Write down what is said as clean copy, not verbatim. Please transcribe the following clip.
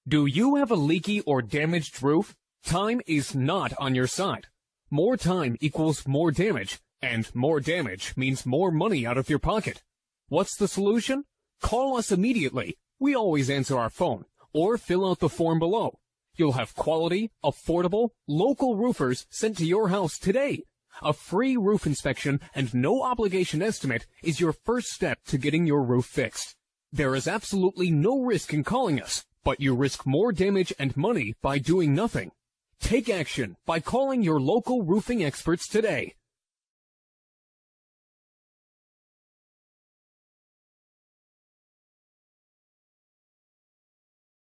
Do you have a leaky or damaged roof? Time is not on your side. More time equals more damage, and more damage means more money out of your pocket. What's the solution? Call us immediately. We always answer our phone, or fill out the form below. You'll have quality, affordable, local roofers sent to your house today. A free roof inspection and no obligation estimate is your first step to getting your roof fixed. There is absolutely no risk in calling us, but you risk more damage and money by doing nothing. Take action by calling your local roofing experts today.